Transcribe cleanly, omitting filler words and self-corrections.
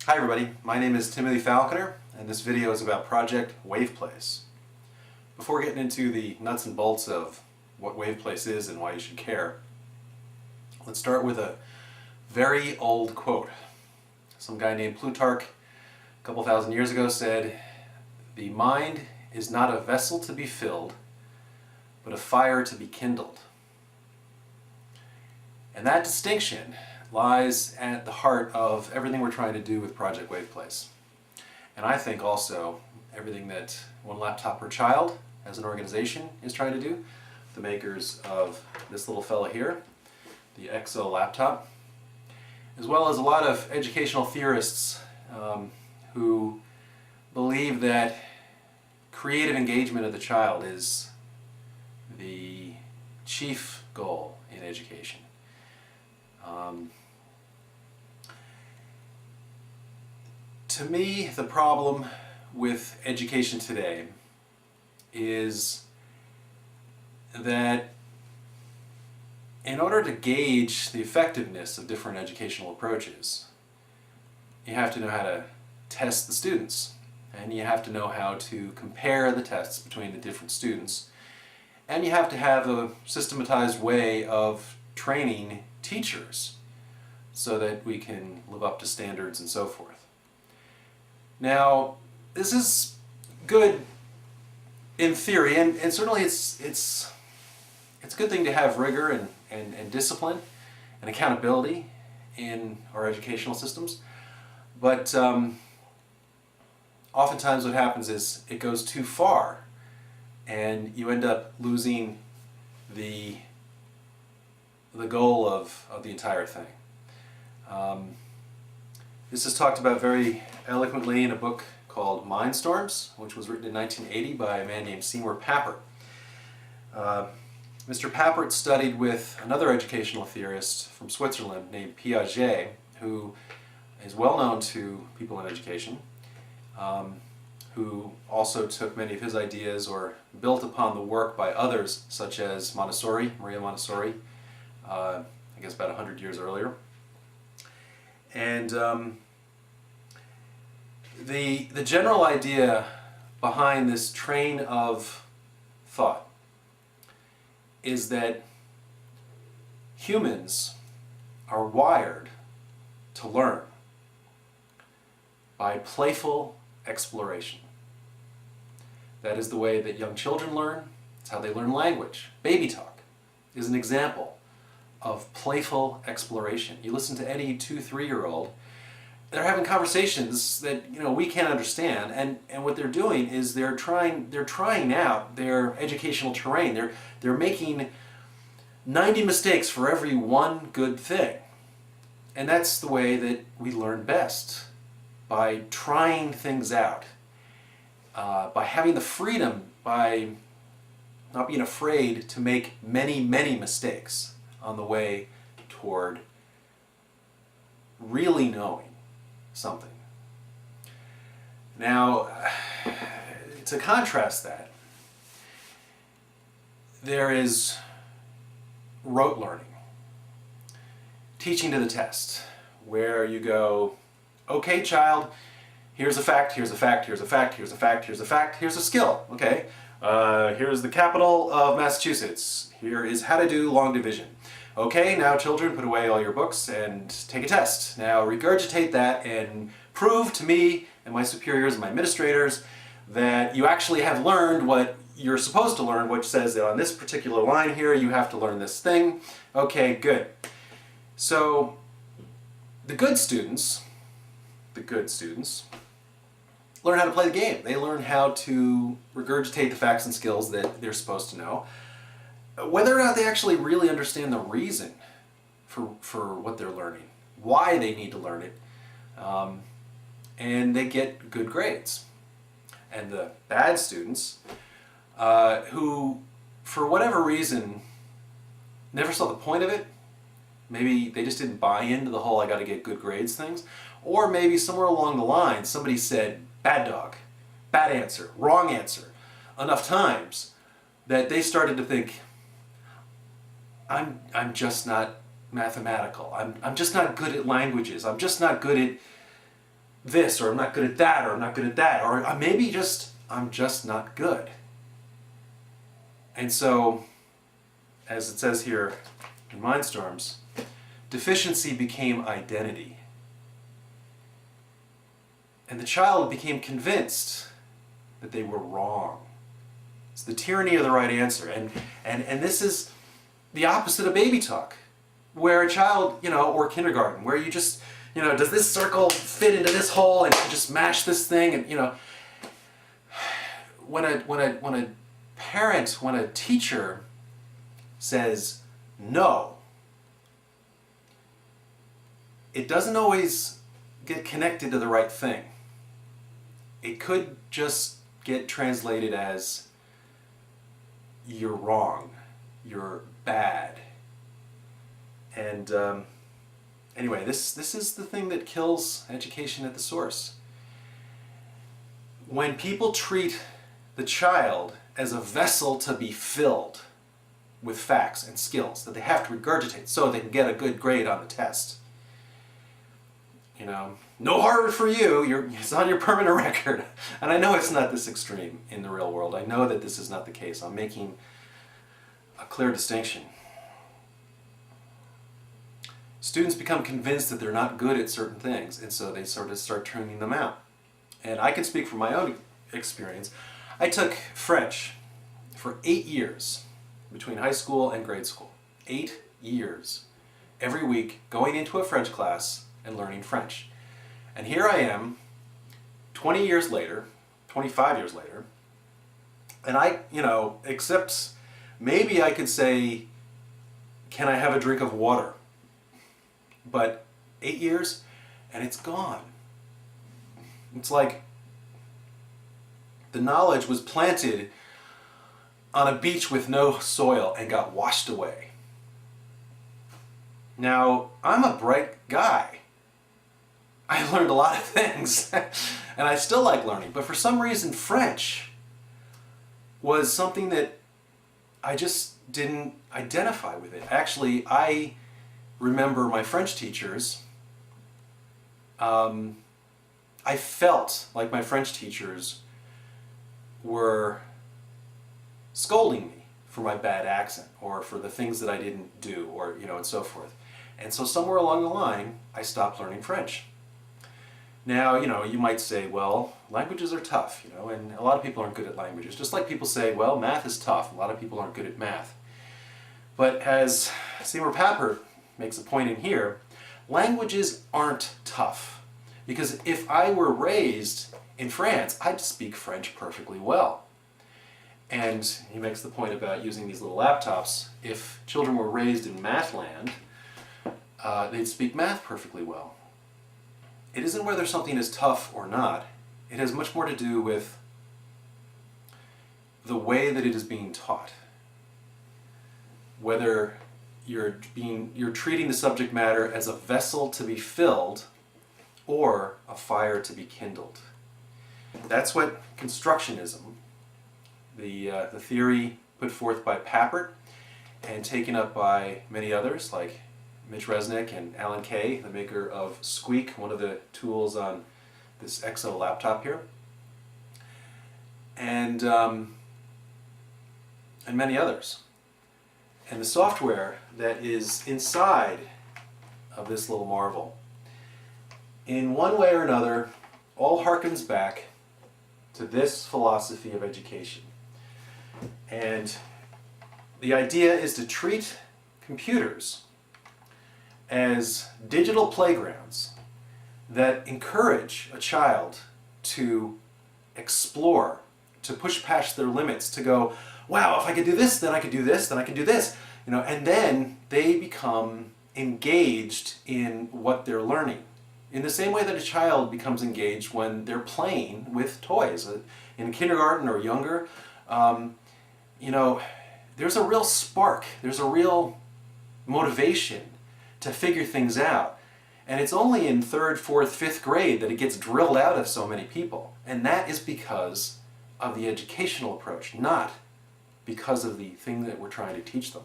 Hi everybody, my name is Timothy Falconer and this video is about Project Waveplace. Before getting into the nuts and bolts of what Waveplace is and why you should care, let's start with a very old quote. Some guy named Plutarch a couple thousand years ago said, "The mind is not a vessel to be filled, but a fire to be kindled." And that distinction lies at the heart of everything we're trying to do with Project Waveplace. And I think also everything that One Laptop Per Child as an organization is trying to do, the makers of this little fella here, the XO laptop, as well as a lot of educational theorists who believe that creative engagement of the child is the chief goal in education. To me, the problem with education today is that in order to gauge the effectiveness of different educational approaches, you have to know how to test the students, and you have to know how to compare the tests between the different students, and you have to have a systematized way of training teachers so that we can live up to standards and so forth. Now, this is good in theory, and certainly it's a good thing to have rigor and discipline and accountability in our educational systems, but oftentimes what happens is it goes too far and you end up losing the goal of the entire thing. This is talked about very eloquently in a book called Mindstorms, which was written in 1980 by a man named Seymour Papert. Mr. Papert studied with another educational theorist from Switzerland named Piaget, who is well known to people in education, who also took many of his ideas or built upon the work by others such as Montessori, Maria Montessori, I guess about 100 years earlier. And the general idea behind this train of thought is that humans are wired to learn by playful exploration. That is the way that young children learn. It's how they learn language. Baby talk is an example of playful exploration. You listen to any 2-3-year-old, they're having conversations that we can't understand, and what they're doing is they're trying out their educational terrain. They're making 90 mistakes for every one good thing. And that's the way that we learn best, by trying things out, by having the freedom, by not being afraid to make many mistakes on the way toward really knowing something. Now, to contrast that, there is rote learning, teaching to the test, where you go, okay child, here's a fact, here's a fact, here's a fact, here's a fact, here's a fact, here's a skill, okay? Here's the capital of Massachusetts, here is how to do long division. Okay, now children, put away all your books and take a test. Now regurgitate that and prove to me and my superiors and my administrators that you actually have learned what you're supposed to learn, which says that on this particular line here you have to learn this thing. Okay, good. So the good students learn how to play the game. They learn how to regurgitate the facts and skills that they're supposed to know, whether or not they actually really understand the reason for what they're learning, why they need to learn it, and they get good grades. And the bad students, who for whatever reason never saw the point of it, maybe they just didn't buy into the whole I gotta get good grades things, or maybe somewhere along the line somebody said bad dog, bad answer, wrong answer enough times that they started to think, I'm just not mathematical. I'm just not good at languages. I'm just not good at this, or I'm not good at that, or I'm not good at that, or maybe just I'm just not good. And so, as it says here in Mindstorms, deficiency became identity. And the child became convinced that they were wrong. It's the tyranny of the right answer. And this is the opposite of baby talk, where a child, or kindergarten, where you just, does this circle fit into this hole, and you just mash this thing, and when a parent, when a teacher says no, it doesn't always get connected to the right thing. It could just get translated as you're wrong, you're bad. And anyway, this is the thing that kills education at the source. When people treat the child as a vessel to be filled with facts and skills that they have to regurgitate so they can get a good grade on the test. No Harvard for you, it's on your permanent record. And I know it's not this extreme in the real world. I know that this is not the case. I'm making a clear distinction. Students become convinced that they're not good at certain things, and so they sort of start tuning them out. And I can speak from my own experience. I took French for 8 years between high school and grade school. 8 years. Every week going into a French class and learning French. And here I am, 20 years later, 25 years later, and I, except maybe I could say, can I have a drink of water? But 8 years, and it's gone. It's like the knowledge was planted on a beach with no soil and got washed away. Now, I'm a bright guy. I learned a lot of things, and I still like learning, but for some reason French was something that I just didn't identify with it. Actually, I remember my French teachers, I felt like my French teachers were scolding me for my bad accent, or for the things that I didn't do, or, and so forth. And so somewhere along the line, I stopped learning French. Now, you might say, well, languages are tough, and a lot of people aren't good at languages. Just like people say, well, math is tough. A lot of people aren't good at math. But as Seymour Papert makes a point in here, languages aren't tough. Because if I were raised in France, I'd speak French perfectly well. And he makes the point about using these little laptops. If children were raised in math land, they'd speak math perfectly well. It isn't whether something is tough or not. It has much more to do with the way that it is being taught. Whether you're treating the subject matter as a vessel to be filled or a fire to be kindled. That's what constructionism, the theory put forth by Papert and taken up by many others like Mitch Resnick and Alan Kay, the maker of Squeak, one of the tools on this XO laptop here, and many others. And the software that is inside of this little marvel, in one way or another, all harkens back to this philosophy of education. And the idea is to treat computers as digital playgrounds that encourage a child to explore, to push past their limits, to go, wow, if I could do this, then I could do this, then I can do this, and then they become engaged in what they're learning. In the same way that a child becomes engaged when they're playing with toys. In kindergarten or younger, there's a real spark, there's a real motivation to figure things out. And it's only in 3rd, 4th, 5th grade that it gets drilled out of so many people. And that is because of the educational approach, not because of the thing that we're trying to teach them.